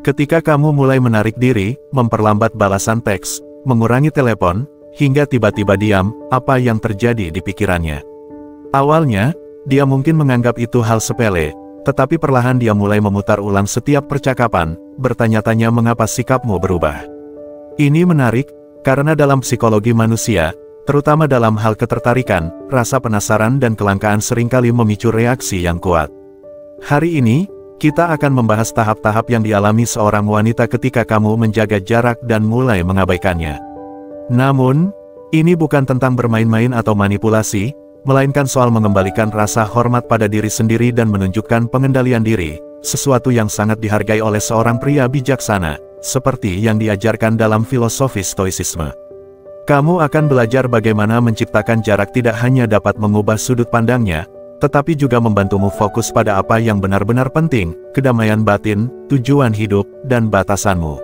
Ketika kamu mulai menarik diri, memperlambat balasan teks, mengurangi telepon, hingga tiba-tiba diam, apa yang terjadi di pikirannya? Awalnya, dia mungkin menganggap itu hal sepele, tetapi perlahan dia mulai memutar ulang setiap percakapan, bertanya-tanya mengapa sikapmu berubah. Ini menarik, karena dalam psikologi manusia, terutama dalam hal ketertarikan, rasa penasaran dan kelangkaan seringkali memicu reaksi yang kuat. Hari ini, kita akan membahas tahap-tahap yang dialami seorang wanita ketika kamu menjaga jarak dan mulai mengabaikannya. Namun, ini bukan tentang bermain-main atau manipulasi, melainkan soal mengembalikan rasa hormat pada diri sendiri dan menunjukkan pengendalian diri, sesuatu yang sangat dihargai oleh seorang pria bijaksana, seperti yang diajarkan dalam filosofi Stoicisme. Kamu akan belajar bagaimana menciptakan jarak tidak hanya dapat mengubah sudut pandangnya, tetapi juga membantumu fokus pada apa yang benar-benar penting, kedamaian batin, tujuan hidup, dan batasanmu.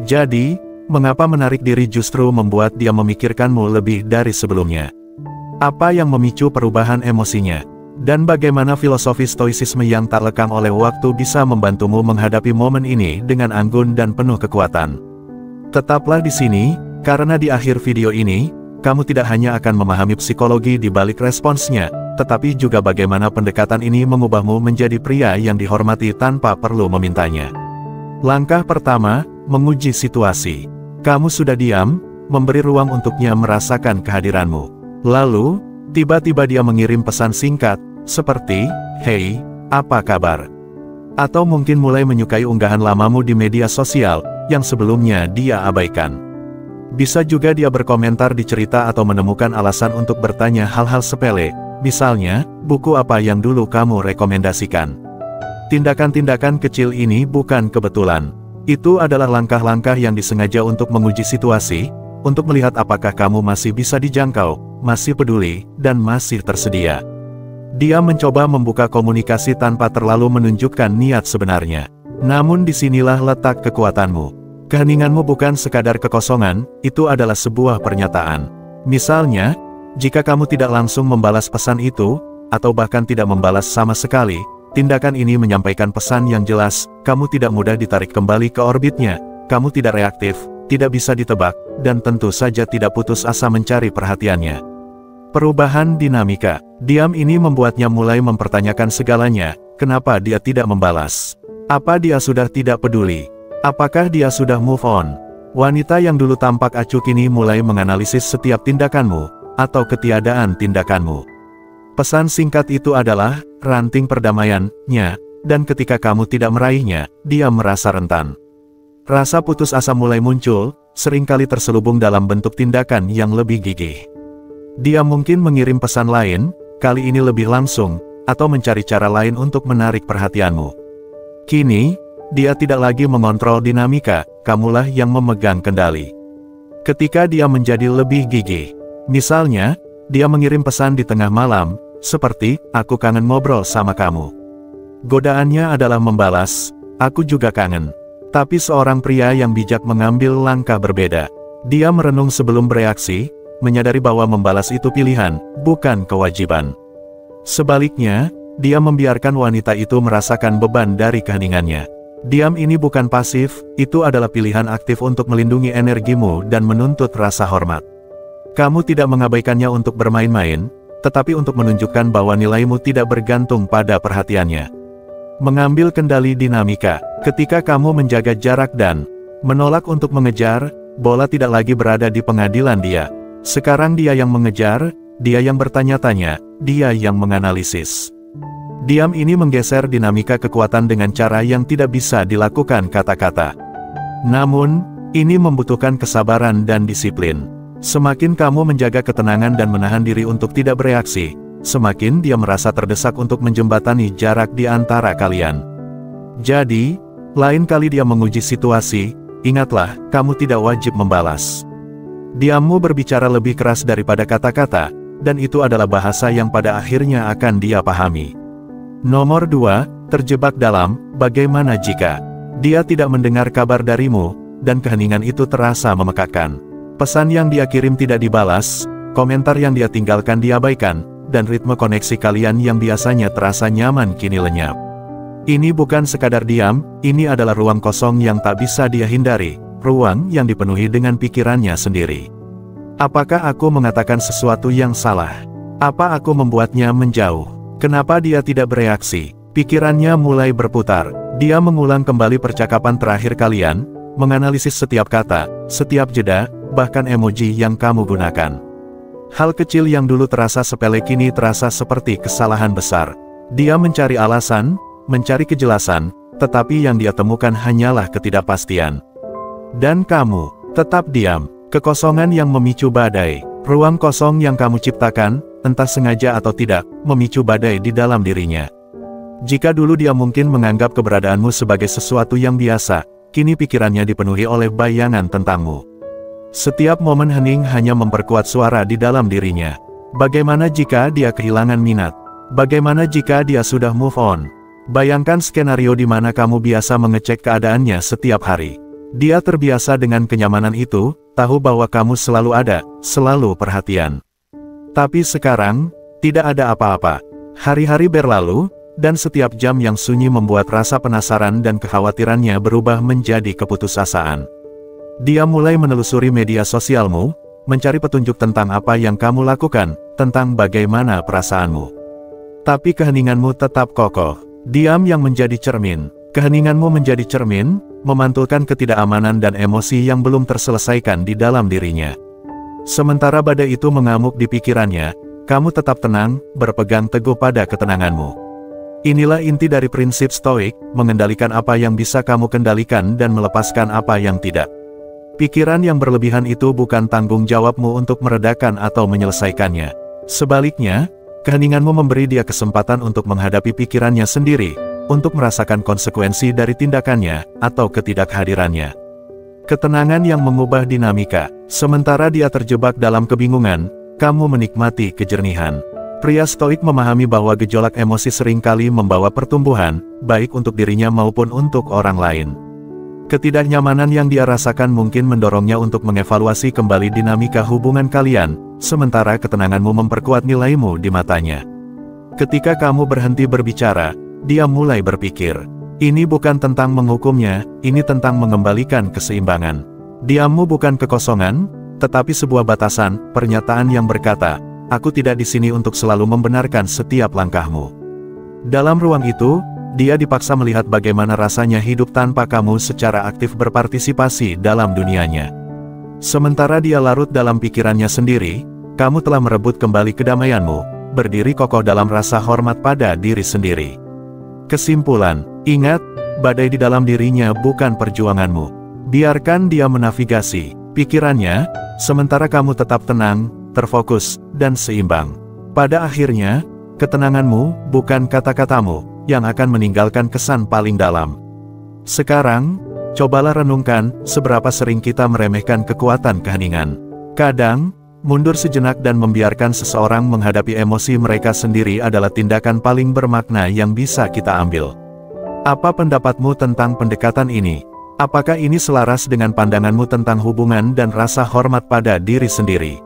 Jadi, mengapa menarik diri justru membuat dia memikirkanmu lebih dari sebelumnya? Apa yang memicu perubahan emosinya? Dan bagaimana filosofi Stoicisme yang tak lekang oleh waktu bisa membantumu menghadapi momen ini dengan anggun dan penuh kekuatan? Tetaplah di sini, karena di akhir video ini, kamu tidak hanya akan memahami psikologi di balik responsnya, tetapi juga bagaimana pendekatan ini mengubahmu menjadi pria yang dihormati tanpa perlu memintanya. Langkah pertama, menguji situasi. Kamu sudah diam, memberi ruang untuknya merasakan kehadiranmu. Lalu, tiba-tiba dia mengirim pesan singkat, seperti, "Hey, apa kabar?" Atau mungkin mulai menyukai unggahan lamamu di media sosial, yang sebelumnya dia abaikan. Bisa juga dia berkomentar di cerita atau menemukan alasan untuk bertanya hal-hal sepele, misalnya, buku apa yang dulu kamu rekomendasikan. Tindakan-tindakan kecil ini bukan kebetulan. Itu adalah langkah-langkah yang disengaja untuk menguji situasi, untuk melihat apakah kamu masih bisa dijangkau, masih peduli, dan masih tersedia. Dia mencoba membuka komunikasi tanpa terlalu menunjukkan niat sebenarnya. Namun disinilah letak kekuatanmu. Keheninganmu bukan sekadar kekosongan, itu adalah sebuah pernyataan. Misalnya, jika kamu tidak langsung membalas pesan itu, atau bahkan tidak membalas sama sekali, tindakan ini menyampaikan pesan yang jelas, kamu tidak mudah ditarik kembali ke orbitnya, kamu tidak reaktif, tidak bisa ditebak, dan tentu saja tidak putus asa mencari perhatiannya. Perubahan dinamika. Diam ini membuatnya mulai mempertanyakan segalanya, kenapa dia tidak membalas? Apa dia sudah tidak peduli? Apakah dia sudah move on? Wanita yang dulu tampak acuh kini mulai menganalisis setiap tindakanmu, atau ketiadaan tindakanmu. Pesan singkat itu adalah ranting perdamaiannya, dan ketika kamu tidak meraihnya, dia merasa rentan. Rasa putus asa mulai muncul, seringkali terselubung dalam bentuk tindakan yang lebih gigih. Dia mungkin mengirim pesan lain, kali ini lebih langsung, atau mencari cara lain untuk menarik perhatianmu. Kini, dia tidak lagi mengontrol dinamika, kamulah yang memegang kendali. Ketika dia menjadi lebih gigih, misalnya, dia mengirim pesan di tengah malam, seperti, "Aku kangen ngobrol sama kamu." Godaannya adalah membalas, "Aku juga kangen." Tapi seorang pria yang bijak mengambil langkah berbeda. Dia merenung sebelum bereaksi, menyadari bahwa membalas itu pilihan, bukan kewajiban. Sebaliknya, dia membiarkan wanita itu merasakan beban dari keheningannya. Diam ini bukan pasif, itu adalah pilihan aktif untuk melindungi energimu dan menuntut rasa hormat. Kamu tidak mengabaikannya untuk bermain-main, tetapi untuk menunjukkan bahwa nilaimu tidak bergantung pada perhatiannya. Mengambil kendali dinamika. Ketika kamu menjaga jarak dan menolak untuk mengejar, bola tidak lagi berada di pengadilan dia. Sekarang dia yang mengejar, dia yang bertanya-tanya, dia yang menganalisis. Diam ini menggeser dinamika kekuatan dengan cara yang tidak bisa dilakukan kata-kata. Namun, ini membutuhkan kesabaran dan disiplin. Semakin kamu menjaga ketenangan dan menahan diri untuk tidak bereaksi, semakin dia merasa terdesak untuk menjembatani jarak di antara kalian. Jadi, lain kali dia menguji situasi, ingatlah, kamu tidak wajib membalas. Diammu berbicara lebih keras daripada kata-kata, dan itu adalah bahasa yang pada akhirnya akan dia pahami. Nomor 2, terjebak dalam, bagaimana jika dia tidak mendengar kabar darimu, dan keheningan itu terasa memekakkan. Pesan yang dia kirim tidak dibalas, komentar yang dia tinggalkan diabaikan, dan ritme koneksi kalian yang biasanya terasa nyaman kini lenyap. Ini bukan sekadar diam, ini adalah ruang kosong yang tak bisa dia hindari, ruang yang dipenuhi dengan pikirannya sendiri. Apakah aku mengatakan sesuatu yang salah? Apa aku membuatnya menjauh? Kenapa dia tidak bereaksi? Pikirannya mulai berputar. Dia mengulang kembali percakapan terakhir kalian, menganalisis setiap kata, setiap jeda, bahkan emoji yang kamu gunakan. Hal kecil yang dulu terasa sepele kini terasa seperti kesalahan besar. Dia mencari alasan, mencari kejelasan, tetapi yang dia temukan hanyalah ketidakpastian. Dan kamu tetap diam. Kekosongan yang memicu badai. Ruang kosong yang kamu ciptakan, entah sengaja atau tidak, memicu badai di dalam dirinya. Jika dulu dia mungkin menganggap keberadaanmu sebagai sesuatu yang biasa, kini pikirannya dipenuhi oleh bayangan tentangmu. Setiap momen hening hanya memperkuat suara di dalam dirinya. Bagaimana jika dia kehilangan minat? Bagaimana jika dia sudah move on? Bayangkan skenario di mana kamu biasa mengecek keadaannya setiap hari. Dia terbiasa dengan kenyamanan itu, tahu bahwa kamu selalu ada, selalu perhatian. Tapi sekarang, tidak ada apa-apa. Hari-hari berlalu, dan setiap jam yang sunyi membuat rasa penasaran dan kekhawatirannya berubah menjadi keputusasaan. Dia mulai menelusuri media sosialmu, mencari petunjuk tentang apa yang kamu lakukan, tentang bagaimana perasaanmu. Tapi keheninganmu tetap kokoh. Diam yang menjadi cermin. Keheninganmu menjadi cermin, memantulkan ketidakamanan dan emosi yang belum terselesaikan di dalam dirinya. Sementara badai itu mengamuk di pikirannya, kamu tetap tenang, berpegang teguh pada ketenanganmu. Inilah inti dari prinsip Stoik, mengendalikan apa yang bisa kamu kendalikan dan melepaskan apa yang tidak. Pikiran yang berlebihan itu bukan tanggung jawabmu untuk meredakan atau menyelesaikannya. Sebaliknya, keheninganmu memberi dia kesempatan untuk menghadapi pikirannya sendiri, untuk merasakan konsekuensi dari tindakannya, atau ketidakhadirannya. Ketenangan yang mengubah dinamika. Sementara dia terjebak dalam kebingungan, kamu menikmati kejernihan. Pria Stoik memahami bahwa gejolak emosi seringkali membawa pertumbuhan, baik untuk dirinya maupun untuk orang lain. Ketidaknyamanan yang dia rasakan mungkin mendorongnya untuk mengevaluasi kembali dinamika hubungan kalian, sementara ketenanganmu memperkuat nilaimu di matanya. Ketika kamu berhenti berbicara, dia mulai berpikir. Ini bukan tentang menghukumnya, ini tentang mengembalikan keseimbangan. Diammu bukan kekosongan, tetapi sebuah batasan, pernyataan yang berkata, aku tidak di sini untuk selalu membenarkan setiap langkahmu. Dalam ruang itu, dia dipaksa melihat bagaimana rasanya hidup tanpa kamu secara aktif berpartisipasi dalam dunianya. Sementara dia larut dalam pikirannya sendiri, kamu telah merebut kembali kedamaianmu, berdiri kokoh dalam rasa hormat pada diri sendiri. Kesimpulan, ingat, badai di dalam dirinya bukan perjuanganmu. Biarkan dia menavigasi pikirannya, sementara kamu tetap tenang, terfokus, dan seimbang. Pada akhirnya, ketenanganmu, bukan kata-katamu, yang akan meninggalkan kesan paling dalam. Sekarang, cobalah renungkan, seberapa sering kita meremehkan kekuatan keheningan. Kadang, mundur sejenak dan membiarkan seseorang menghadapi emosi mereka sendiri adalah tindakan paling bermakna yang bisa kita ambil. Apa pendapatmu tentang pendekatan ini? Apakah ini selaras dengan pandanganmu tentang hubungan dan rasa hormat pada diri sendiri?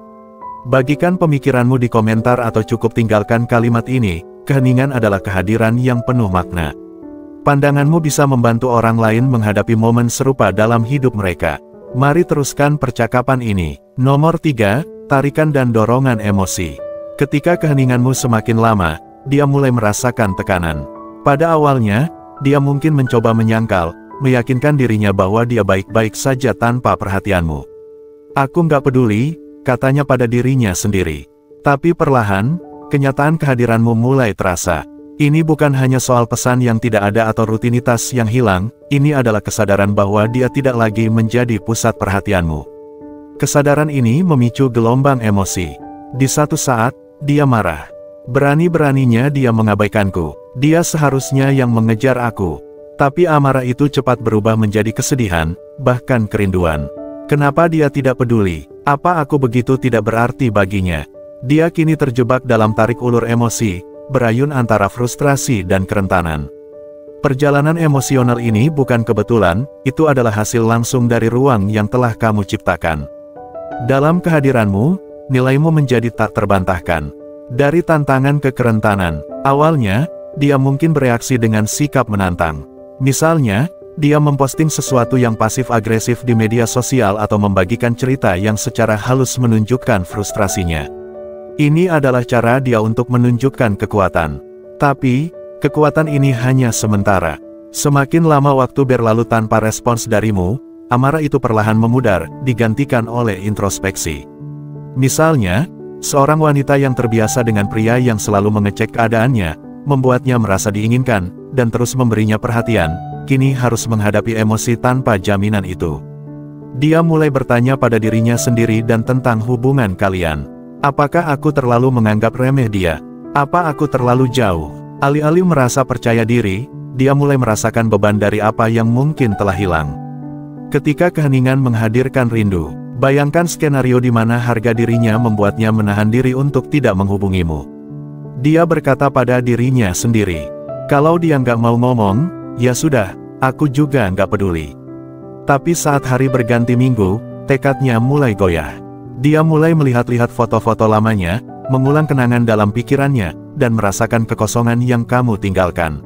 Bagikan pemikiranmu di komentar atau cukup tinggalkan kalimat ini, keheningan adalah kehadiran yang penuh makna. Pandanganmu bisa membantu orang lain menghadapi momen serupa dalam hidup mereka. Mari teruskan percakapan ini. Nomor 3. Tarikan dan dorongan emosi. Ketika keheninganmu semakin lama, dia mulai merasakan tekanan. Pada awalnya, dia mungkin mencoba menyangkal, meyakinkan dirinya bahwa dia baik-baik saja tanpa perhatianmu. Aku nggak peduli, katanya pada dirinya sendiri. Tapi perlahan, kenyataan kehadiranmu mulai terasa. Ini bukan hanya soal pesan yang tidak ada atau rutinitas yang hilang, ini adalah kesadaran bahwa dia tidak lagi menjadi pusat perhatianmu. Kesadaran ini memicu gelombang emosi. Di satu saat, dia marah. Berani-beraninya dia mengabaikanku. Dia seharusnya yang mengejar aku. Tapi amarah itu cepat berubah menjadi kesedihan, bahkan kerinduan. Kenapa dia tidak peduli? Apa aku begitu tidak berarti baginya? Dia kini terjebak dalam tarik ulur emosi, berayun antara frustrasi dan kerentanan. Perjalanan emosional ini bukan kebetulan, itu adalah hasil langsung dari ruang yang telah kamu ciptakan. Dalam kehadiranmu, nilaimu menjadi tak terbantahkan. Dari tantangan ke kerentanan, awalnya, dia mungkin bereaksi dengan sikap menantang. Misalnya, dia memposting sesuatu yang pasif-agresif di media sosial atau membagikan cerita yang secara halus menunjukkan frustrasinya. Ini adalah cara dia untuk menunjukkan kekuatan. Tapi, kekuatan ini hanya sementara. Semakin lama waktu berlalu tanpa respons darimu, amarah itu perlahan memudar, digantikan oleh introspeksi. Misalnya, seorang wanita yang terbiasa dengan pria yang selalu mengecek keadaannya, membuatnya merasa diinginkan, dan terus memberinya perhatian, kini harus menghadapi emosi tanpa jaminan itu. Dia mulai bertanya pada dirinya sendiri dan tentang hubungan kalian. Apakah aku terlalu menganggap remeh dia? Apa aku terlalu jauh? Alih-alih merasa percaya diri, dia mulai merasakan beban dari apa yang mungkin telah hilang. Ketika keheningan menghadirkan rindu, bayangkan skenario di mana harga dirinya membuatnya menahan diri untuk tidak menghubungimu. Dia berkata pada dirinya sendiri, kalau dia nggak mau ngomong, ya sudah, aku juga nggak peduli. Tapi saat hari berganti minggu, tekadnya mulai goyah. Dia mulai melihat-lihat foto-foto lamanya, mengulang kenangan dalam pikirannya, dan merasakan kekosongan yang kamu tinggalkan.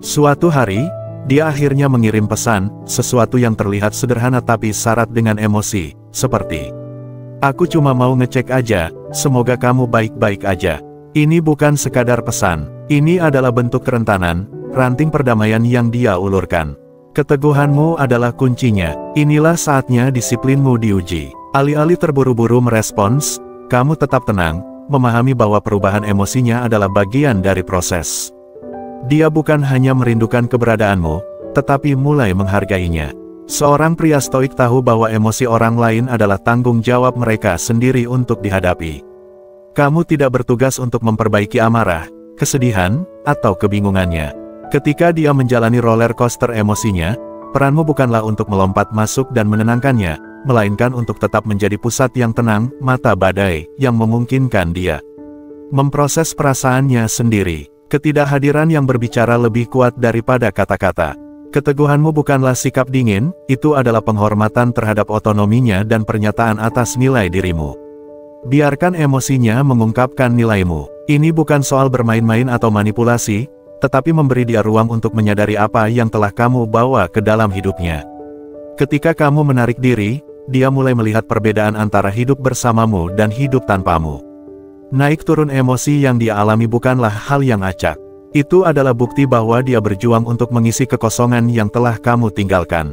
Suatu hari, dia akhirnya mengirim pesan, sesuatu yang terlihat sederhana tapi syarat dengan emosi, seperti, aku cuma mau ngecek aja, semoga kamu baik-baik aja. Ini bukan sekadar pesan, ini adalah bentuk kerentanan, ranting perdamaian yang dia ulurkan. Keteguhanmu adalah kuncinya, inilah saatnya disiplinmu diuji. Alih-alih terburu-buru merespons, kamu tetap tenang, memahami bahwa perubahan emosinya adalah bagian dari proses. Dia bukan hanya merindukan keberadaanmu, tetapi mulai menghargainya. Seorang pria stoik tahu bahwa emosi orang lain adalah tanggung jawab mereka sendiri untuk dihadapi. Kamu tidak bertugas untuk memperbaiki amarah, kesedihan, atau kebingungannya. Ketika dia menjalani roller coaster emosinya, peranmu bukanlah untuk melompat masuk dan menenangkannya, melainkan untuk tetap menjadi pusat yang tenang, mata badai, yang memungkinkan dia memproses perasaannya sendiri. Ketidakhadiran yang berbicara lebih kuat daripada kata-kata. Keteguhanmu bukanlah sikap dingin, itu adalah penghormatan terhadap otonominya dan pernyataan atas nilai dirimu. Biarkan emosinya mengungkapkan nilaimu. Ini bukan soal bermain-main atau manipulasi, tetapi memberi dia ruang untuk menyadari apa yang telah kamu bawa ke dalam hidupnya. Ketika kamu menarik diri, dia mulai melihat perbedaan antara hidup bersamamu dan hidup tanpamu. Naik turun emosi yang dia alami bukanlah hal yang acak. Itu adalah bukti bahwa dia berjuang untuk mengisi kekosongan yang telah kamu tinggalkan.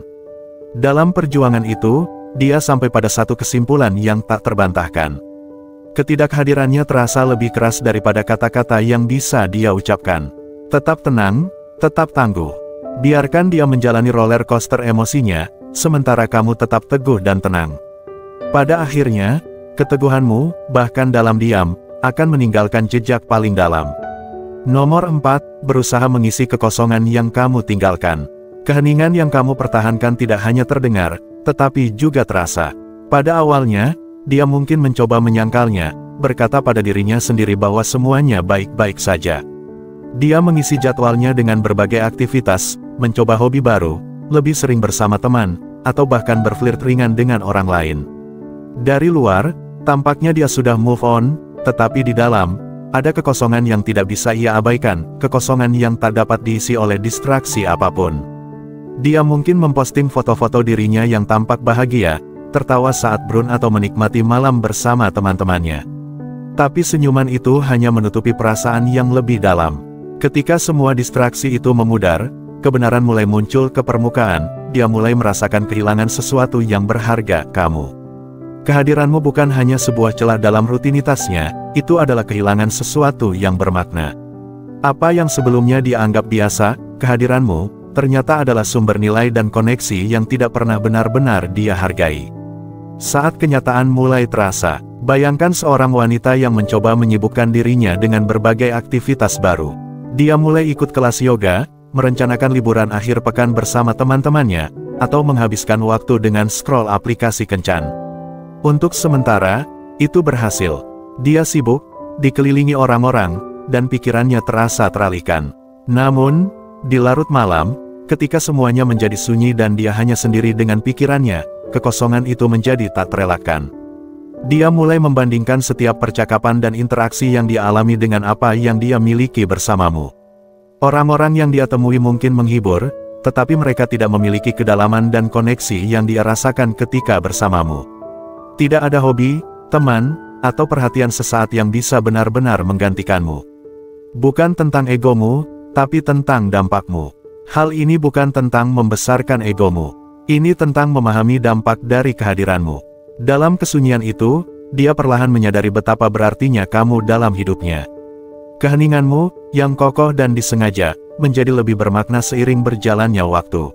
Dalam perjuangan itu, dia sampai pada satu kesimpulan yang tak terbantahkan. Ketidakhadirannya terasa lebih keras daripada kata-kata yang bisa dia ucapkan. Tetap tenang, tetap tangguh. Biarkan dia menjalani roller coaster emosinya, sementara kamu tetap teguh dan tenang. Pada akhirnya, keteguhanmu, bahkan dalam diam, akan meninggalkan jejak paling dalam. Nomor 4, berusaha mengisi kekosongan yang kamu tinggalkan. Keheningan yang kamu pertahankan tidak hanya terdengar, tetapi juga terasa. Pada awalnya, dia mungkin mencoba menyangkalnya, berkata pada dirinya sendiri bahwa semuanya baik-baik saja. Dia mengisi jadwalnya dengan berbagai aktivitas, mencoba hobi baru, lebih sering bersama teman, atau bahkan berflirt ringan dengan orang lain. Dari luar, tampaknya dia sudah move on, tetapi di dalam, ada kekosongan yang tidak bisa ia abaikan, kekosongan yang tak dapat diisi oleh distraksi apapun. Dia mungkin memposting foto-foto dirinya yang tampak bahagia, tertawa saat brun atau menikmati malam bersama teman-temannya. Tapi senyuman itu hanya menutupi perasaan yang lebih dalam. Ketika semua distraksi itu memudar, kebenaran mulai muncul ke permukaan, dia mulai merasakan kehilangan sesuatu yang berharga, kamu. Kehadiranmu bukan hanya sebuah celah dalam rutinitasnya, itu adalah kehilangan sesuatu yang bermakna. Apa yang sebelumnya dianggap biasa, kehadiranmu, ternyata adalah sumber nilai dan koneksi yang tidak pernah benar-benar dia hargai. Saat kenyataan mulai terasa, bayangkan seorang wanita yang mencoba menyibukkan dirinya dengan berbagai aktivitas baru. Dia mulai ikut kelas yoga, merencanakan liburan akhir pekan bersama teman-temannya, atau menghabiskan waktu dengan scroll aplikasi kencan. Untuk sementara, itu berhasil. Dia sibuk, dikelilingi orang-orang, dan pikirannya terasa teralihkan. Namun, di larut malam, ketika semuanya menjadi sunyi dan dia hanya sendiri dengan pikirannya, kekosongan itu menjadi tak terelakkan. Dia mulai membandingkan setiap percakapan dan interaksi yang dia alami dengan apa yang dia miliki bersamamu. Orang-orang yang dia temui mungkin menghibur, tetapi mereka tidak memiliki kedalaman dan koneksi yang dia rasakan ketika bersamamu. Tidak ada hobi, teman, atau perhatian sesaat yang bisa benar-benar menggantikanmu. Bukan tentang egomu, tapi tentang dampakmu. Hal ini bukan tentang membesarkan egomu. Ini tentang memahami dampak dari kehadiranmu. Dalam kesunyian itu, dia perlahan menyadari betapa berartinya kamu dalam hidupnya. Keheninganmu, yang kokoh dan disengaja, menjadi lebih bermakna seiring berjalannya waktu.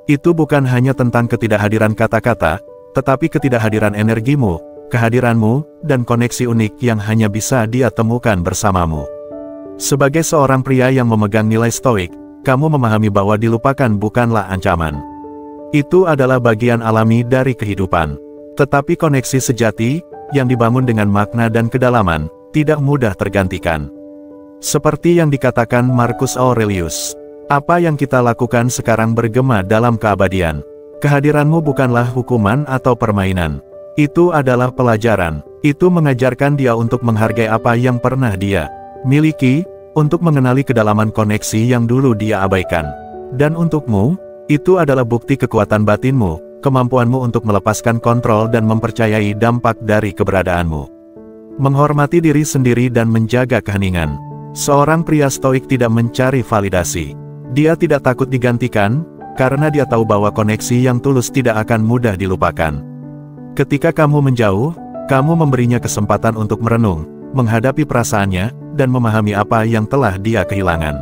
Itu bukan hanya tentang ketidakhadiran kata-kata, tetapi ketidakhadiran energimu, kehadiranmu, dan koneksi unik yang hanya bisa dia temukan bersamamu. Sebagai seorang pria yang memegang nilai stoik, kamu memahami bahwa dilupakan bukanlah ancaman. Itu adalah bagian alami dari kehidupan. Tetapi koneksi sejati, yang dibangun dengan makna dan kedalaman, tidak mudah tergantikan. Seperti yang dikatakan Marcus Aurelius, apa yang kita lakukan sekarang bergema dalam keabadian. Kehadiranmu bukanlah hukuman atau permainan. Itu adalah pelajaran. Itu mengajarkan dia untuk menghargai apa yang pernah dia miliki, untuk mengenali kedalaman koneksi yang dulu dia abaikan. Dan untukmu, itu adalah bukti kekuatan batinmu, kemampuanmu untuk melepaskan kontrol dan mempercayai dampak dari keberadaanmu. Menghormati diri sendiri dan menjaga keheningan. Seorang pria stoik tidak mencari validasi. Dia tidak takut digantikan, karena dia tahu bahwa koneksi yang tulus tidak akan mudah dilupakan. Ketika kamu menjauh, kamu memberinya kesempatan untuk merenung, menghadapi perasaannya, dan memahami apa yang telah dia kehilangan.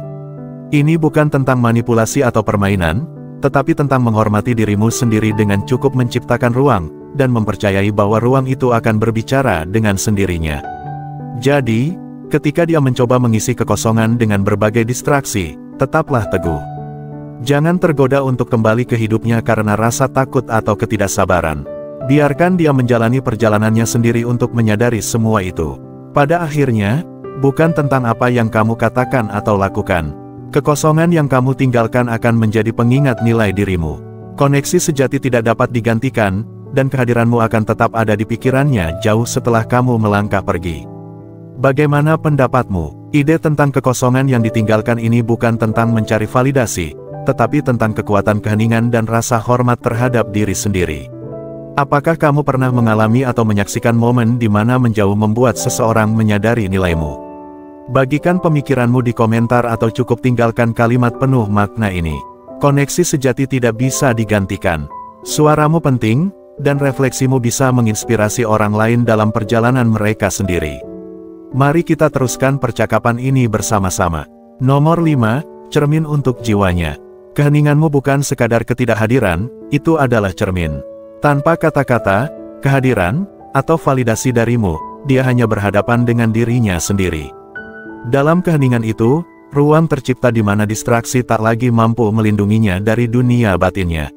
Ini bukan tentang manipulasi atau permainan, tetapi tentang menghormati dirimu sendiri dengan cukup menciptakan ruang, dan mempercayai bahwa ruang itu akan berbicara dengan sendirinya. Jadi, ketika dia mencoba mengisi kekosongan dengan berbagai distraksi, tetaplah teguh. Jangan tergoda untuk kembali ke hidupnya karena rasa takut atau ketidaksabaran. Biarkan dia menjalani perjalanannya sendiri untuk menyadari semua itu. Pada akhirnya, bukan tentang apa yang kamu katakan atau lakukan. Kekosongan yang kamu tinggalkan akan menjadi pengingat nilai dirimu. Koneksi sejati tidak dapat digantikan, dan kehadiranmu akan tetap ada di pikirannya jauh setelah kamu melangkah pergi. Bagaimana pendapatmu? Ide tentang kekosongan yang ditinggalkan ini bukan tentang mencari validasi, tetapi tentang kekuatan keheningan dan rasa hormat terhadap diri sendiri. Apakah kamu pernah mengalami atau menyaksikan momen di mana menjauh membuat seseorang menyadari nilaimu? Bagikan pemikiranmu di komentar atau cukup tinggalkan kalimat penuh makna ini. Koneksi sejati tidak bisa digantikan. Suaramu penting, dan refleksimu bisa menginspirasi orang lain dalam perjalanan mereka sendiri. Mari kita teruskan percakapan ini bersama-sama. Nomor 5, cermin untuk jiwanya. Keheninganmu bukan sekadar ketidakhadiran, itu adalah cermin. Tanpa kata-kata, kehadiran, atau validasi darimu, dia hanya berhadapan dengan dirinya sendiri. Dalam keheningan itu, ruang tercipta di mana distraksi tak lagi mampu melindunginya dari dunia batinnya.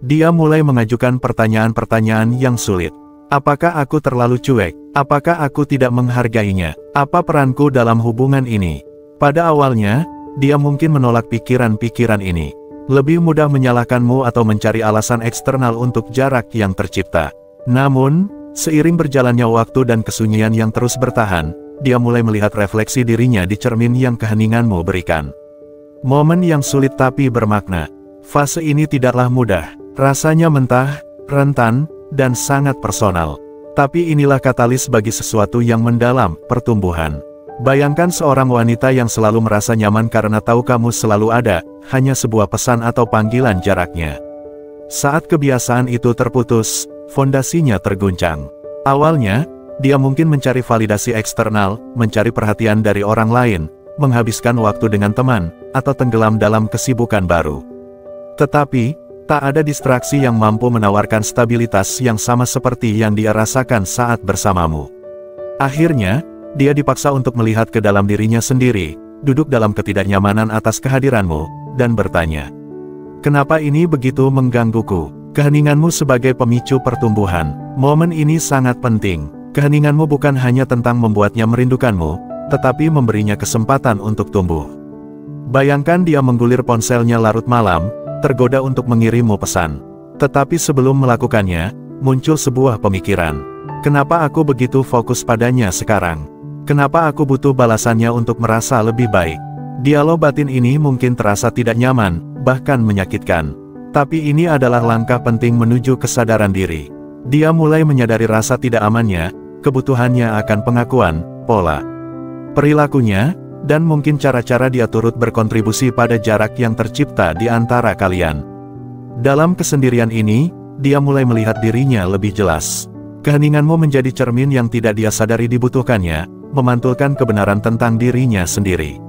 Dia mulai mengajukan pertanyaan-pertanyaan yang sulit. Apakah aku terlalu cuek? Apakah aku tidak menghargainya? Apa peranku dalam hubungan ini? Pada awalnya, dia mungkin menolak pikiran-pikiran ini. Lebih mudah menyalahkanmu atau mencari alasan eksternal untuk jarak yang tercipta. Namun, seiring berjalannya waktu dan kesunyian yang terus bertahan, dia mulai melihat refleksi dirinya di cermin yang keheninganmu berikan. Momen yang sulit tapi bermakna. Fase ini tidaklah mudah. Rasanya mentah, rentan, dan sangat personal. Tapi inilah katalis bagi sesuatu yang mendalam, pertumbuhan. Bayangkan seorang wanita yang selalu merasa nyaman karena tahu kamu selalu ada, hanya sebuah pesan atau panggilan jaraknya. Saat kebiasaan itu terputus, fondasinya terguncang. Awalnya, dia mungkin mencari validasi eksternal, mencari perhatian dari orang lain, menghabiskan waktu dengan teman, atau tenggelam dalam kesibukan baru. Tetapi, tak ada distraksi yang mampu menawarkan stabilitas yang sama seperti yang dia rasakan saat bersamamu. Akhirnya, dia dipaksa untuk melihat ke dalam dirinya sendiri, duduk dalam ketidaknyamanan atas kehadiranmu, dan bertanya, "Kenapa ini begitu menggangguku?" Keheninganmu sebagai pemicu pertumbuhan. Momen ini sangat penting. Keheninganmu bukan hanya tentang membuatnya merindukanmu, tetapi memberinya kesempatan untuk tumbuh. Bayangkan dia menggulir ponselnya larut malam, tergoda untuk mengirimu pesan. Tetapi sebelum melakukannya, muncul sebuah pemikiran. Kenapa aku begitu fokus padanya sekarang? Kenapa aku butuh balasannya untuk merasa lebih baik? Dialog batin ini mungkin terasa tidak nyaman, bahkan menyakitkan. Tapi ini adalah langkah penting menuju kesadaran diri. Dia mulai menyadari rasa tidak amannya, kebutuhannya akan pengakuan, pola perilakunya, dan mungkin cara-cara dia turut berkontribusi pada jarak yang tercipta di antara kalian. Dalam kesendirian ini, dia mulai melihat dirinya lebih jelas. Keheninganmu menjadi cermin yang tidak dia sadari dibutuhkannya, memantulkan kebenaran tentang dirinya sendiri.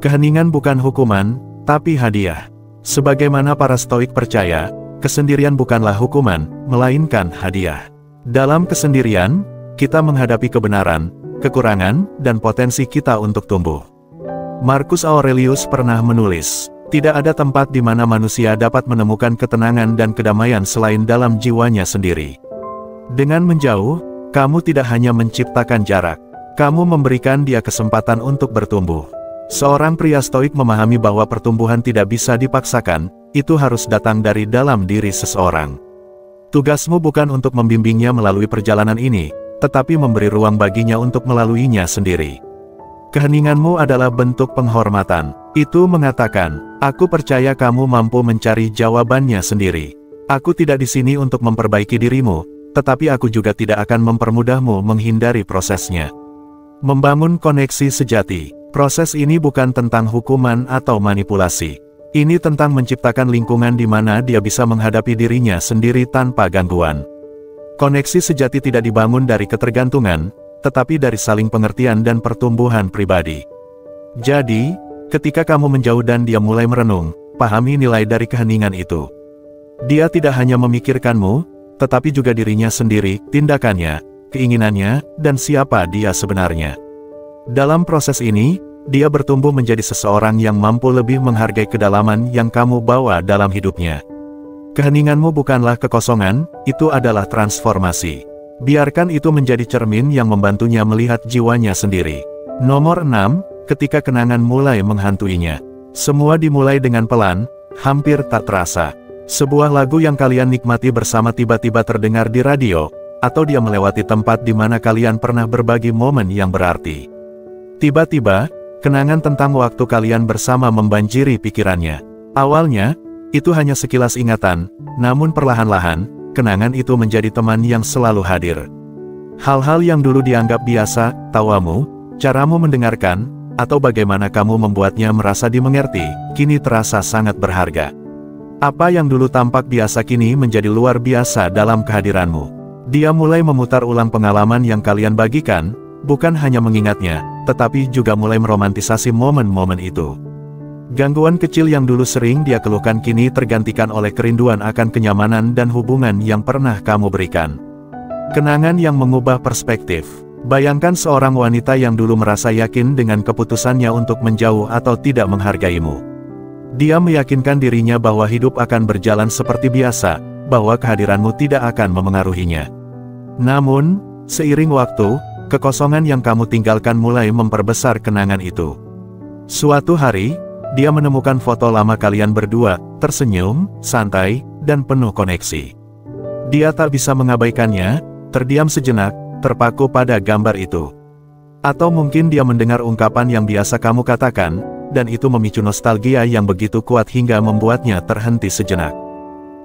Keheningan bukan hukuman, tapi hadiah. Sebagaimana para Stoik percaya, kesendirian bukanlah hukuman, melainkan hadiah. Dalam kesendirian, kita menghadapi kebenaran, kekurangan, dan potensi kita untuk tumbuh. Marcus Aurelius pernah menulis, tidak ada tempat di mana manusia dapat menemukan ketenangan dan kedamaian selain dalam jiwanya sendiri. Dengan menjauh, kamu tidak hanya menciptakan jarak, kamu memberikan dia kesempatan untuk bertumbuh. Seorang pria Stoik memahami bahwa pertumbuhan tidak bisa dipaksakan, itu harus datang dari dalam diri seseorang. Tugasmu bukan untuk membimbingnya melalui perjalanan ini, tetapi memberi ruang baginya untuk melaluinya sendiri. Keheninganmu adalah bentuk penghormatan. Itu mengatakan, aku percaya kamu mampu mencari jawabannya sendiri. Aku tidak di sini untuk memperbaiki dirimu, tetapi aku juga tidak akan mempermudahmu menghindari prosesnya. Membangun koneksi sejati. Proses ini bukan tentang hukuman atau manipulasi. Ini tentang menciptakan lingkungan di mana dia bisa menghadapi dirinya sendiri tanpa gangguan. Koneksi sejati tidak dibangun dari ketergantungan, tetapi dari saling pengertian dan pertumbuhan pribadi. Jadi, ketika kamu menjauh dan dia mulai merenung, pahami nilai dari keheningan itu. Dia tidak hanya memikirkanmu, tetapi juga dirinya sendiri, tindakannya, keinginannya, dan siapa dia sebenarnya. Dalam proses ini, dia bertumbuh menjadi seseorang yang mampu lebih menghargai kedalaman yang kamu bawa dalam hidupnya. Keheninganmu bukanlah kekosongan, itu adalah transformasi. Biarkan itu menjadi cermin yang membantunya melihat jiwanya sendiri. Nomor 6, ketika kenangan mulai menghantuinya. Semua dimulai dengan pelan, hampir tak terasa. Sebuah lagu yang kalian nikmati bersama tiba-tiba terdengar di radio, atau dia melewati tempat di mana kalian pernah berbagi momen yang berarti. Tiba-tiba, kenangan tentang waktu kalian bersama membanjiri pikirannya. Awalnya, itu hanya sekilas ingatan, namun perlahan-lahan, kenangan itu menjadi teman yang selalu hadir. Hal-hal yang dulu dianggap biasa, tawamu, caramu mendengarkan, atau bagaimana kamu membuatnya merasa dimengerti, kini terasa sangat berharga. Apa yang dulu tampak biasa kini menjadi luar biasa dalam kehadiranmu. Dia mulai memutar ulang pengalaman yang kalian bagikan, bukan hanya mengingatnya, tetapi juga mulai meromantisasi momen-momen itu. Gangguan kecil yang dulu sering dia keluhkan kini tergantikan oleh kerinduan akan kenyamanan dan hubungan yang pernah kamu berikan. Kenangan yang mengubah perspektif. Bayangkan seorang wanita yang dulu merasa yakin dengan keputusannya untuk menjauh atau tidak menghargaimu. Dia meyakinkan dirinya bahwa hidup akan berjalan seperti biasa, bahwa kehadiranmu tidak akan memengaruhinya. Namun, seiring waktu, kekosongan yang kamu tinggalkan mulai memperbesar kenangan itu. Suatu hari, dia menemukan foto lama kalian berdua, tersenyum, santai, dan penuh koneksi. Dia tak bisa mengabaikannya, terdiam sejenak, terpaku pada gambar itu. Atau mungkin dia mendengar ungkapan yang biasa kamu katakan, dan itu memicu nostalgia yang begitu kuat hingga membuatnya terhenti sejenak.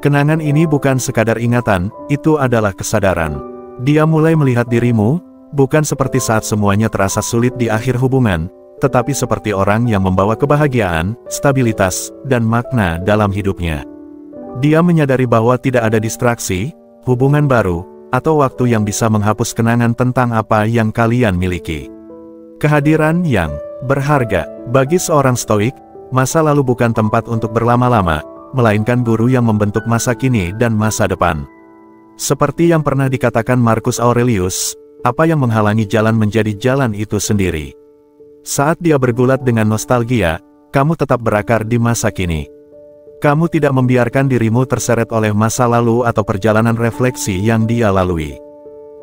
Kenangan ini bukan sekadar ingatan, itu adalah kesadaran. Dia mulai melihat dirimu, bukan seperti saat semuanya terasa sulit di akhir hubungan, tetapi seperti orang yang membawa kebahagiaan, stabilitas, dan makna dalam hidupnya. Dia menyadari bahwa tidak ada distraksi, hubungan baru, atau waktu yang bisa menghapus kenangan tentang apa yang kalian miliki. Kehadiran yang berharga. Bagi seorang Stoik, masa lalu bukan tempat untuk berlama-lama, melainkan guru yang membentuk masa kini dan masa depan. Seperti yang pernah dikatakan Marcus Aurelius, apa yang menghalangi jalan menjadi jalan itu sendiri. Saat dia bergulat dengan nostalgia, kamu tetap berakar di masa kini. Kamu tidak membiarkan dirimu terseret oleh masa lalu atau perjalanan refleksi yang dia lalui.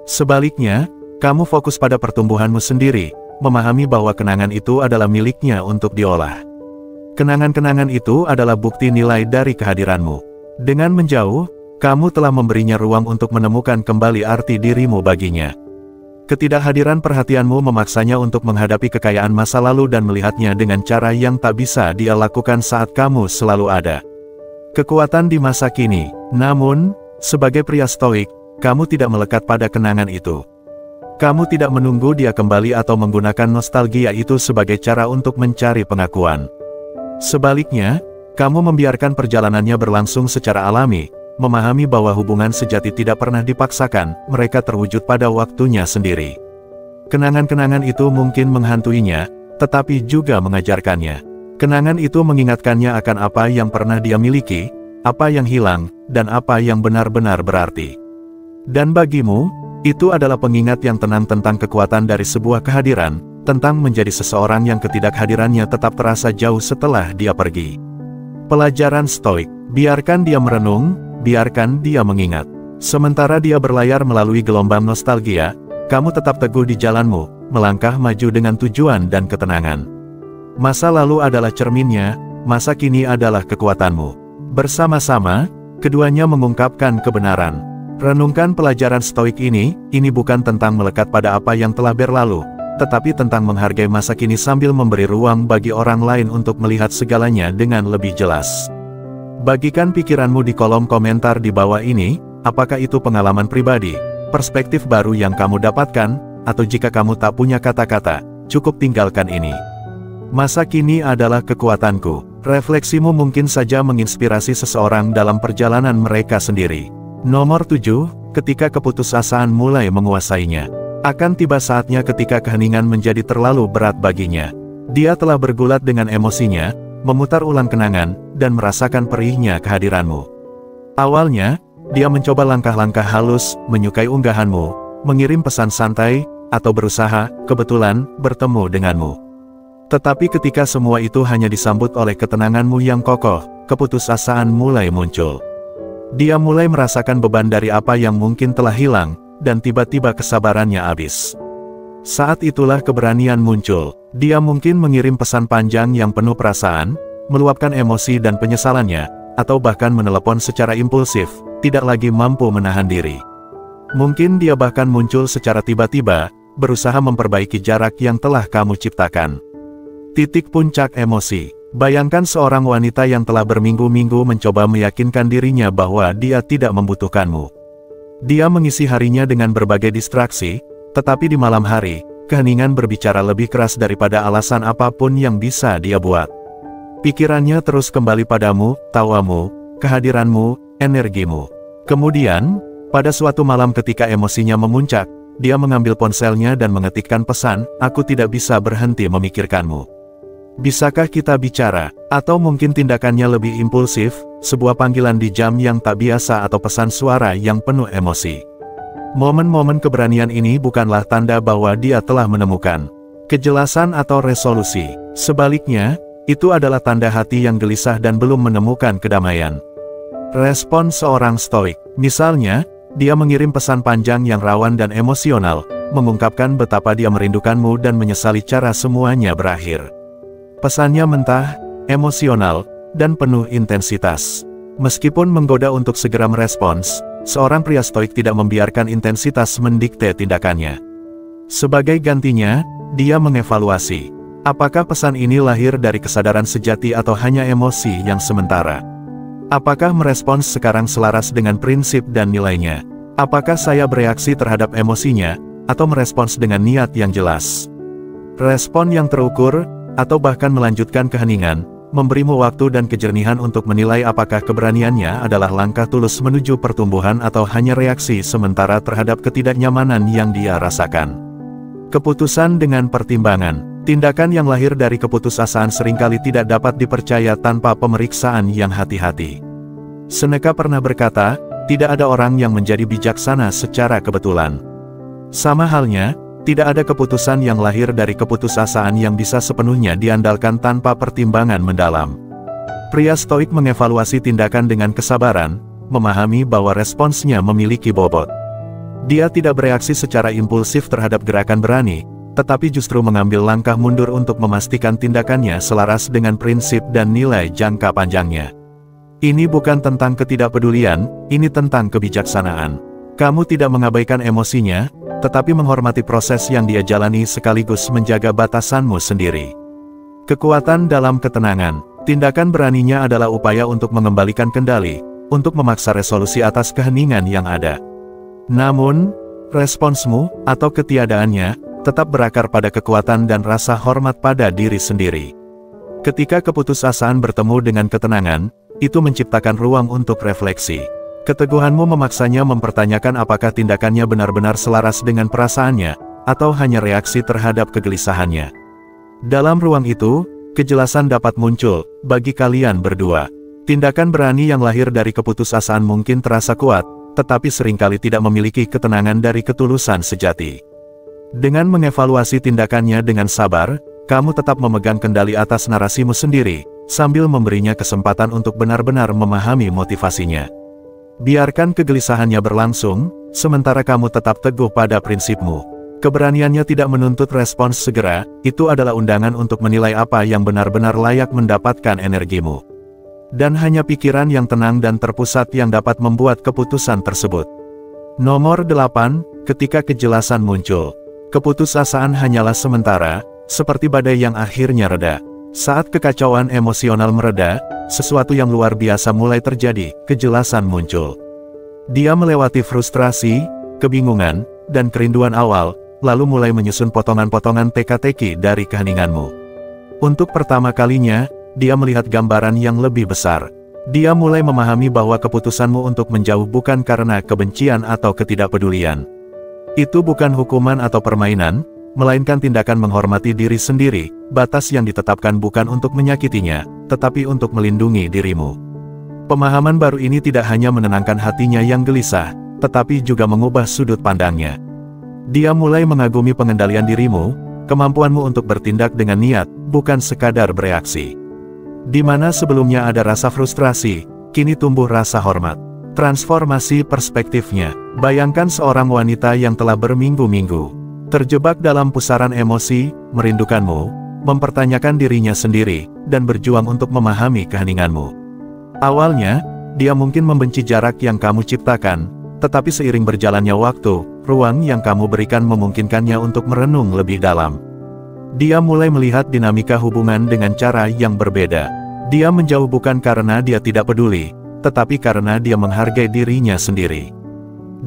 Sebaliknya, kamu fokus pada pertumbuhanmu sendiri, memahami bahwa kenangan itu adalah miliknya untuk diolah. Kenangan-kenangan itu adalah bukti nilai dari kehadiranmu. Dengan menjauh, kamu telah memberinya ruang untuk menemukan kembali arti dirimu baginya. Ketidakhadiran perhatianmu memaksanya untuk menghadapi kekayaan masa lalu dan melihatnya dengan cara yang tak bisa dia lakukan saat kamu selalu ada. Kekuatan di masa kini. Namun, sebagai pria stoik, kamu tidak melekat pada kenangan itu. Kamu tidak menunggu dia kembali atau menggunakan nostalgia itu sebagai cara untuk mencari pengakuan. Sebaliknya, kamu membiarkan perjalanannya berlangsung secara alami, memahami bahwa hubungan sejati tidak pernah dipaksakan, mereka terwujud pada waktunya sendiri. Kenangan-kenangan itu mungkin menghantuinya, tetapi juga mengajarkannya. Kenangan itu mengingatkannya akan apa yang pernah dia miliki, apa yang hilang, dan apa yang benar-benar berarti. Dan bagimu, itu adalah pengingat yang tenang tentang kekuatan dari sebuah kehadiran, tentang menjadi seseorang yang ketidakhadirannya tetap terasa jauh setelah dia pergi. Pelajaran stoik, biarkan dia merenung, biarkan dia mengingat. Sementara dia berlayar melalui gelombang nostalgia, kamu tetap teguh di jalanmu, melangkah maju dengan tujuan dan ketenangan. Masa lalu adalah cerminnya, masa kini adalah kekuatanmu. Bersama-sama, keduanya mengungkapkan kebenaran. Renungkan pelajaran stoik ini bukan tentang melekat pada apa yang telah berlalu, tetapi tentang menghargai masa kini sambil memberi ruang bagi orang lain untuk melihat segalanya dengan lebih jelas. Bagikan pikiranmu di kolom komentar di bawah ini, apakah itu pengalaman pribadi, perspektif baru yang kamu dapatkan, atau jika kamu tak punya kata-kata, cukup tinggalkan ini. Masa kini adalah kekuatanku. Refleksimu mungkin saja menginspirasi seseorang dalam perjalanan mereka sendiri. Nomor 7, ketika keputusasaan mulai menguasainya. Akan tiba saatnya ketika keheningan menjadi terlalu berat baginya. Dia telah bergulat dengan emosinya, memutar ulang kenangan, dan merasakan perihnya kehadiranmu. Awalnya, dia mencoba langkah-langkah halus, menyukai unggahanmu, mengirim pesan santai, atau berusaha, kebetulan, bertemu denganmu. Tetapi ketika semua itu hanya disambut oleh ketenanganmu yang kokoh, keputusasaan mulai muncul. Dia mulai merasakan beban dari apa yang mungkin telah hilang, dan tiba-tiba kesabarannya habis. Saat itulah keberanian muncul. Dia mungkin mengirim pesan panjang yang penuh perasaan, meluapkan emosi dan penyesalannya, atau bahkan menelepon secara impulsif, tidak lagi mampu menahan diri. Mungkin dia bahkan muncul secara tiba-tiba, berusaha memperbaiki jarak yang telah kamu ciptakan. Titik puncak emosi. Bayangkan seorang wanita yang telah berminggu-minggu mencoba meyakinkan dirinya bahwa dia tidak membutuhkanmu. Dia mengisi harinya dengan berbagai distraksi, tetapi di malam hari, keheningan berbicara lebih keras daripada alasan apapun yang bisa dia buat. Pikirannya terus kembali padamu, tawamu, kehadiranmu, energimu. Kemudian, pada suatu malam ketika emosinya memuncak, dia mengambil ponselnya dan mengetikkan pesan, "Aku tidak bisa berhenti memikirkanmu. Bisakah kita bicara?" Atau mungkin tindakannya lebih impulsif, sebuah panggilan di jam yang tak biasa atau pesan suara yang penuh emosi. Momen-momen keberanian ini bukanlah tanda bahwa dia telah menemukan kejelasan atau resolusi. Sebaliknya, itu adalah tanda hati yang gelisah dan belum menemukan kedamaian. Respon seorang stoik, misalnya, dia mengirim pesan panjang yang rawan dan emosional, mengungkapkan betapa dia merindukanmu dan menyesali cara semuanya berakhir. Pesannya mentah, emosional, dan penuh intensitas. Meskipun menggoda untuk segera merespons, seorang pria stoik tidak membiarkan intensitas mendikte tindakannya. Sebagai gantinya, dia mengevaluasi. Apakah pesan ini lahir dari kesadaran sejati atau hanya emosi yang sementara? Apakah merespons sekarang selaras dengan prinsip dan nilainya? Apakah saya bereaksi terhadap emosinya, atau merespons dengan niat yang jelas? Respon yang terukur, atau bahkan melanjutkan keheningan, memberimu waktu dan kejernihan untuk menilai apakah keberaniannya adalah langkah tulus menuju pertumbuhan atau hanya reaksi sementara terhadap ketidaknyamanan yang dia rasakan. Keputusan dengan pertimbangan. Tindakan yang lahir dari keputusasaan seringkali tidak dapat dipercaya tanpa pemeriksaan yang hati-hati. Seneca pernah berkata, tidak ada orang yang menjadi bijaksana secara kebetulan. Sama halnya, tidak ada keputusan yang lahir dari keputusasaan yang bisa sepenuhnya diandalkan tanpa pertimbangan mendalam. Pria stoik mengevaluasi tindakan dengan kesabaran, memahami bahwa responsnya memiliki bobot. Dia tidak bereaksi secara impulsif terhadap gerakan berani, tetapi justru mengambil langkah mundur untuk memastikan tindakannya selaras dengan prinsip dan nilai jangka panjangnya. Ini bukan tentang ketidakpedulian, ini tentang kebijaksanaan. Kamu tidak mengabaikan emosinya, tetapi menghormati proses yang dia jalani sekaligus menjaga batasanmu sendiri. Kekuatan dalam ketenangan. Tindakan beraninya adalah upaya untuk mengembalikan kendali, untuk memaksa resolusi atas keheningan yang ada. Namun, responsmu, atau ketiadaannya, tetap berakar pada kekuatan dan rasa hormat pada diri sendiri. Ketika keputusasaan bertemu dengan ketenangan, itu menciptakan ruang untuk refleksi. Keteguhanmu memaksanya mempertanyakan apakah tindakannya benar-benar selaras dengan perasaannya, atau hanya reaksi terhadap kegelisahannya. Dalam ruang itu, kejelasan dapat muncul, bagi kalian berdua. Tindakan berani yang lahir dari keputusasaan mungkin terasa kuat, tetapi seringkali tidak memiliki ketenangan dari ketulusan sejati. Dengan mengevaluasi tindakannya dengan sabar, kamu tetap memegang kendali atas narasimu sendiri, sambil memberinya kesempatan untuk benar-benar memahami motivasinya. Biarkan kegelisahannya berlangsung, sementara kamu tetap teguh pada prinsipmu. Keberaniannya tidak menuntut respons segera, itu adalah undangan untuk menilai apa yang benar-benar layak mendapatkan energimu. Dan hanya pikiran yang tenang dan terpusat yang dapat membuat keputusan tersebut. Nomor 8, ketika kejelasan muncul. Keputusasaan hanyalah sementara, seperti badai yang akhirnya reda. Saat kekacauan emosional mereda, sesuatu yang luar biasa mulai terjadi, kejelasan muncul. Dia melewati frustrasi, kebingungan, dan kerinduan awal, lalu mulai menyusun potongan-potongan teka-teki dari keheninganmu. Untuk pertama kalinya, dia melihat gambaran yang lebih besar. Dia mulai memahami bahwa keputusanmu untuk menjauh bukan karena kebencian atau ketidakpedulian. Itu bukan hukuman atau permainan, melainkan tindakan menghormati diri sendiri. Batas yang ditetapkan bukan untuk menyakitinya, tetapi untuk melindungi dirimu. Pemahaman baru ini tidak hanya menenangkan hatinya yang gelisah, tetapi juga mengubah sudut pandangnya. Dia mulai mengagumi pengendalian dirimu, kemampuanmu untuk bertindak dengan niat, bukan sekadar bereaksi. Di mana sebelumnya ada rasa frustrasi, kini tumbuh rasa hormat. Transformasi perspektifnya. Bayangkan seorang wanita yang telah berminggu-minggu terjebak dalam pusaran emosi, merindukanmu, mempertanyakan dirinya sendiri, dan berjuang untuk memahami keheninganmu. Awalnya, dia mungkin membenci jarak yang kamu ciptakan, tetapi seiring berjalannya waktu, ruang yang kamu berikan memungkinkannya untuk merenung lebih dalam. Dia mulai melihat dinamika hubungan dengan cara yang berbeda. Dia menjauh bukan karena dia tidak peduli, tetapi karena dia menghargai dirinya sendiri.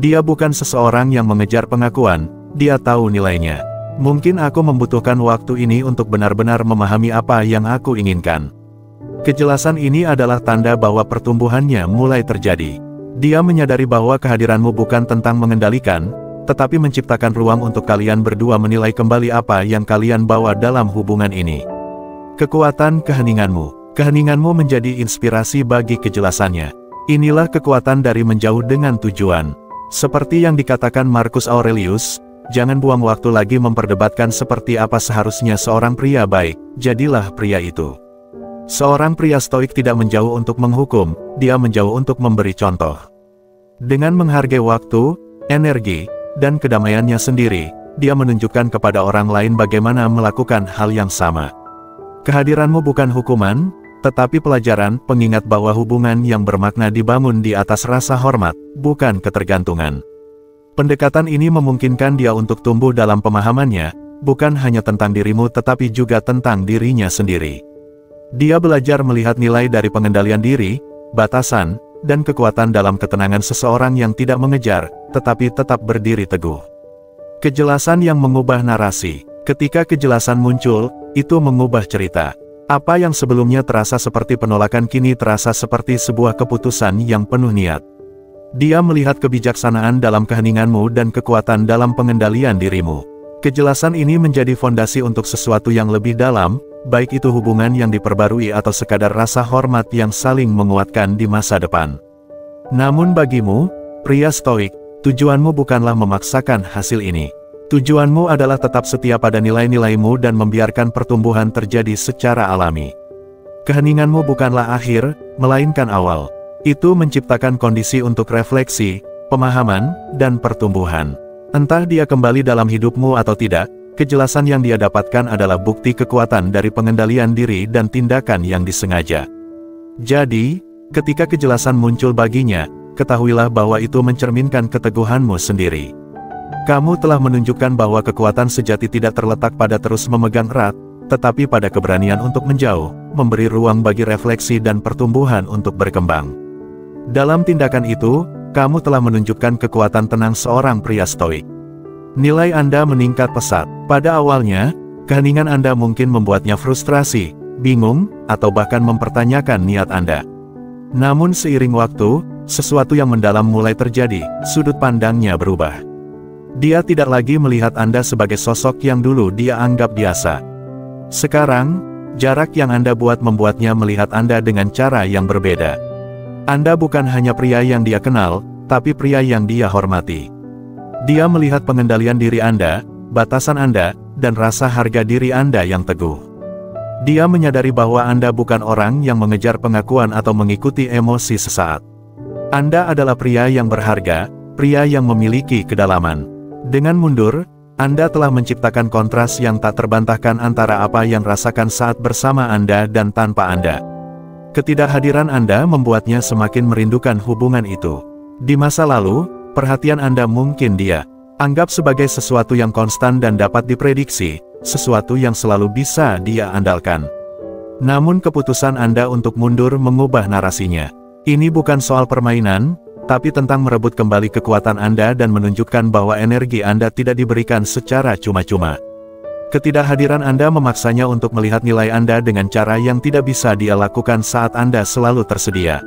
Dia bukan seseorang yang mengejar pengakuan, dia tahu nilainya. Mungkin aku membutuhkan waktu ini untuk benar-benar memahami apa yang aku inginkan. Kejelasan ini adalah tanda bahwa pertumbuhannya mulai terjadi. Dia menyadari bahwa kehadiranmu bukan tentang mengendalikan, tetapi menciptakan ruang untuk kalian berdua menilai kembali apa yang kalian bawa dalam hubungan ini. Kekuatan keheninganmu. Keheninganmu menjadi inspirasi bagi kejelasannya. Inilah kekuatan dari menjauh dengan tujuan. Seperti yang dikatakan Marcus Aurelius, jangan buang waktu lagi memperdebatkan seperti apa seharusnya seorang pria baik, jadilah pria itu. Seorang pria stoik tidak menjauh untuk menghukum, dia menjauh untuk memberi contoh. Dengan menghargai waktu, energi, dan kedamaiannya sendiri, dia menunjukkan kepada orang lain bagaimana melakukan hal yang sama. Kehadiranmu bukan hukuman, tetapi pelajaran, pengingat bahwa hubungan yang bermakna dibangun di atas rasa hormat, bukan ketergantungan. Pendekatan ini memungkinkan dia untuk tumbuh dalam pemahamannya, bukan hanya tentang dirimu tetapi juga tentang dirinya sendiri. Dia belajar melihat nilai dari pengendalian diri, batasan, dan kekuatan dalam ketenangan seseorang yang tidak mengejar, tetapi tetap berdiri teguh. Kejelasan yang mengubah narasi. Ketika kejelasan muncul, itu mengubah cerita. Apa yang sebelumnya terasa seperti penolakan kini terasa seperti sebuah keputusan yang penuh niat. Dia melihat kebijaksanaan dalam keheninganmu dan kekuatan dalam pengendalian dirimu. Kejelasan ini menjadi fondasi untuk sesuatu yang lebih dalam, baik itu hubungan yang diperbarui atau sekadar rasa hormat yang saling menguatkan di masa depan. Namun bagimu, pria stoik, tujuanmu bukanlah memaksakan hasil ini. Tujuanmu adalah tetap setia pada nilai-nilaimu dan membiarkan pertumbuhan terjadi secara alami. Keheninganmu bukanlah akhir, melainkan awal. Itu menciptakan kondisi untuk refleksi, pemahaman, dan pertumbuhan. Entah dia kembali dalam hidupmu atau tidak, kejelasan yang dia dapatkan adalah bukti kekuatan dari pengendalian diri dan tindakan yang disengaja. Jadi, ketika kejelasan muncul baginya, ketahuilah bahwa itu mencerminkan keteguhanmu sendiri. Kamu telah menunjukkan bahwa kekuatan sejati tidak terletak pada terus memegang erat, tetapi pada keberanian untuk menjauh, memberi ruang bagi refleksi dan pertumbuhan untuk berkembang. Dalam tindakan itu, kamu telah menunjukkan kekuatan tenang seorang pria stoik. Nilai Anda meningkat pesat. Pada awalnya, keheningan Anda mungkin membuatnya frustrasi, bingung, atau bahkan mempertanyakan niat Anda. Namun seiring waktu, sesuatu yang mendalam mulai terjadi, sudut pandangnya berubah. Dia tidak lagi melihat Anda sebagai sosok yang dulu dia anggap biasa. Sekarang, jarak yang Anda buat membuatnya melihat Anda dengan cara yang berbeda. Anda bukan hanya pria yang dia kenal, tapi pria yang dia hormati. Dia melihat pengendalian diri Anda, batasan Anda, dan rasa harga diri Anda yang teguh. Dia menyadari bahwa Anda bukan orang yang mengejar pengakuan atau mengikuti emosi sesaat. Anda adalah pria yang berharga, pria yang memiliki kedalaman. Dengan mundur, Anda telah menciptakan kontras yang tak terbantahkan antara apa yang rasakan saat bersama Anda dan tanpa Anda. Ketidakhadiran Anda membuatnya semakin merindukan hubungan itu. Di masa lalu, perhatian Anda mungkin dia anggap sebagai sesuatu yang konstan dan dapat diprediksi, sesuatu yang selalu bisa dia andalkan. Namun keputusan Anda untuk mundur mengubah narasinya. Ini bukan soal permainan, tapi tentang merebut kembali kekuatan Anda dan menunjukkan bahwa energi Anda tidak diberikan secara cuma-cuma. Ketidakhadiran Anda memaksanya untuk melihat nilai Anda dengan cara yang tidak bisa dia lakukan saat Anda selalu tersedia.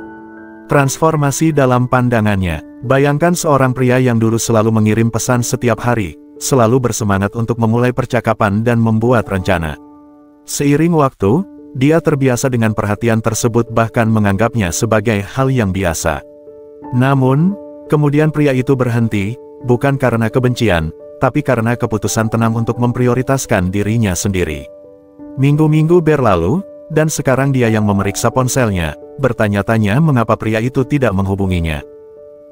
Transformasi dalam pandangannya. Bayangkan seorang pria yang dulu selalu mengirim pesan setiap hari, selalu bersemangat untuk memulai percakapan dan membuat rencana. Seiring waktu, dia terbiasa dengan perhatian tersebut bahkan menganggapnya sebagai hal yang biasa. Namun, kemudian pria itu berhenti, bukan karena kebencian, tapi karena keputusan tenang untuk memprioritaskan dirinya sendiri. Minggu-minggu berlalu, dan sekarang dia yang memeriksa ponselnya, bertanya-tanya mengapa pria itu tidak menghubunginya.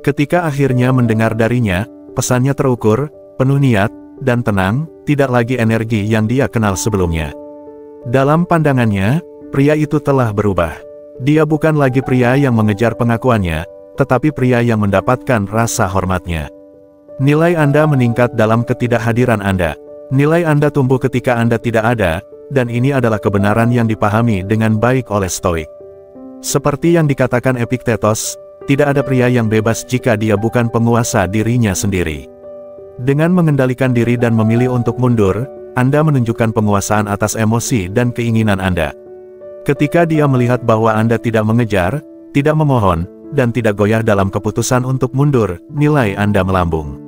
Ketika akhirnya mendengar darinya, pesannya terukur, penuh niat, dan tenang, tidak lagi energi yang dia kenal sebelumnya. Dalam pandangannya, pria itu telah berubah. Dia bukan lagi pria yang mengejar pengakuannya, tetapi pria yang mendapatkan rasa hormatnya. Nilai Anda meningkat dalam ketidakhadiran Anda. Nilai Anda tumbuh ketika Anda tidak ada, dan ini adalah kebenaran yang dipahami dengan baik oleh Stoik. Seperti yang dikatakan Epiktetos, tidak ada pria yang bebas jika dia bukan penguasa dirinya sendiri. Dengan mengendalikan diri dan memilih untuk mundur, Anda menunjukkan penguasaan atas emosi dan keinginan Anda. Ketika dia melihat bahwa Anda tidak mengejar, tidak memohon, dan tidak goyah dalam keputusan untuk mundur, nilai Anda melambung.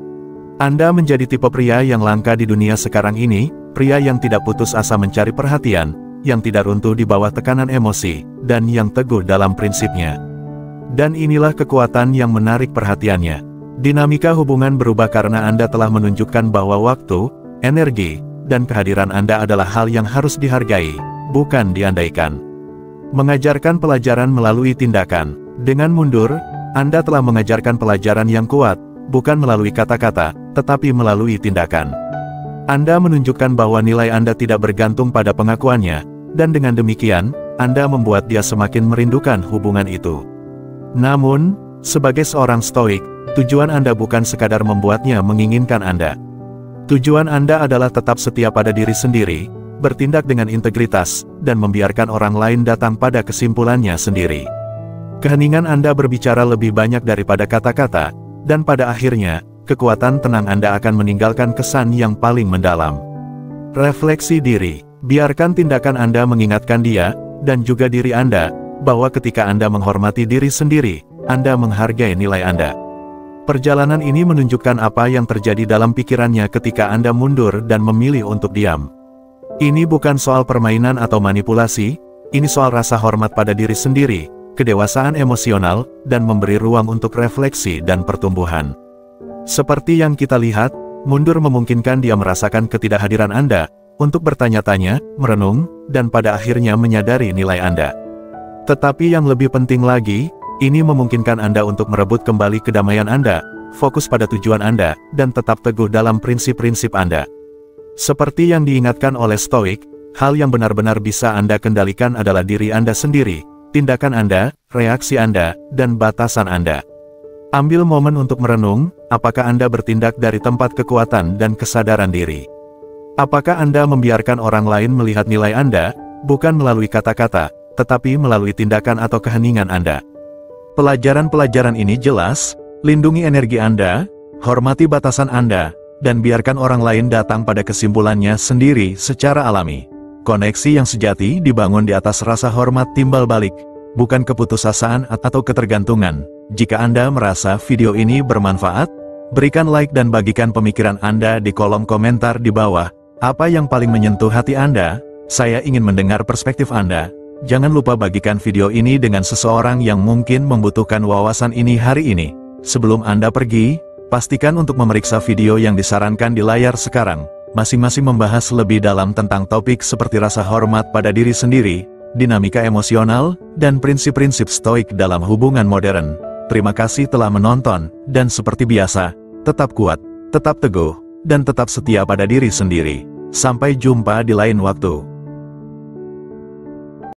Anda menjadi tipe pria yang langka di dunia sekarang ini, pria yang tidak putus asa mencari perhatian, yang tidak runtuh di bawah tekanan emosi, dan yang teguh dalam prinsipnya. Dan inilah kekuatan yang menarik perhatiannya. Dinamika hubungan berubah karena Anda telah menunjukkan bahwa waktu, energi, dan kehadiran Anda adalah hal yang harus dihargai, bukan diandaikan. Mengajarkan pelajaran melalui tindakan. Dengan mundur, Anda telah mengajarkan pelajaran yang kuat, bukan melalui kata-kata, tetapi melalui tindakan. Anda menunjukkan bahwa nilai Anda tidak bergantung pada pengakuannya, dan dengan demikian, Anda membuat dia semakin merindukan hubungan itu. Namun, sebagai seorang Stoik, tujuan Anda bukan sekadar membuatnya menginginkan Anda. Tujuan Anda adalah tetap setia pada diri sendiri, bertindak dengan integritas, dan membiarkan orang lain datang pada kesimpulannya sendiri. Keheningan Anda berbicara lebih banyak daripada kata-kata, dan pada akhirnya, kekuatan tenang Anda akan meninggalkan kesan yang paling mendalam. Refleksi diri. Biarkan tindakan Anda mengingatkan dia, dan juga diri Anda, bahwa ketika Anda menghormati diri sendiri, Anda menghargai nilai Anda. Perjalanan ini menunjukkan apa yang terjadi dalam pikirannya ketika Anda mundur dan memilih untuk diam. Ini bukan soal permainan atau manipulasi, ini soal rasa hormat pada diri sendiri, kedewasaan emosional, dan memberi ruang untuk refleksi dan pertumbuhan. Seperti yang kita lihat, mundur memungkinkan dia merasakan ketidakhadiran Anda, untuk bertanya-tanya, merenung, dan pada akhirnya menyadari nilai Anda. Tetapi yang lebih penting lagi, ini memungkinkan Anda untuk merebut kembali kedamaian Anda, fokus pada tujuan Anda, dan tetap teguh dalam prinsip-prinsip Anda. Seperti yang diingatkan oleh Stoik, hal yang benar-benar bisa Anda kendalikan adalah diri Anda sendiri, tindakan Anda, reaksi Anda, dan batasan Anda. Ambil momen untuk merenung, apakah Anda bertindak dari tempat kekuatan dan kesadaran diri? Apakah Anda membiarkan orang lain melihat nilai Anda, bukan melalui kata-kata, tetapi melalui tindakan atau keheningan Anda? Pelajaran-pelajaran ini jelas, lindungi energi Anda, hormati batasan Anda, dan biarkan orang lain datang pada kesimpulannya sendiri secara alami. Koneksi yang sejati dibangun di atas rasa hormat timbal balik, bukan keputusasaan atau ketergantungan. Jika Anda merasa video ini bermanfaat, berikan like dan bagikan pemikiran Anda di kolom komentar di bawah. Apa yang paling menyentuh hati Anda? Saya ingin mendengar perspektif Anda. Jangan lupa bagikan video ini dengan seseorang yang mungkin membutuhkan wawasan ini hari ini. Sebelum Anda pergi, pastikan untuk memeriksa video yang disarankan di layar sekarang. Masing-masing membahas lebih dalam tentang topik seperti rasa hormat pada diri sendiri, dinamika emosional, dan prinsip-prinsip stoik dalam hubungan modern. Terima kasih telah menonton, dan seperti biasa, tetap kuat, tetap teguh, dan tetap setia pada diri sendiri. Sampai jumpa di lain waktu.